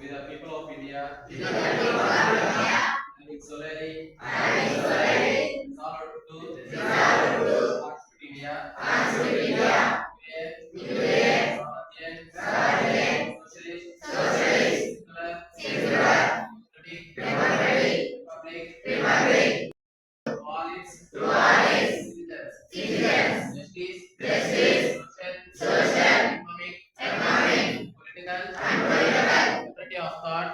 with the people of India, and will solemnly resolve to constitute India a socialist, secular, democratic republic to all its citizens. Justice, social, economic, political, liberty of thought,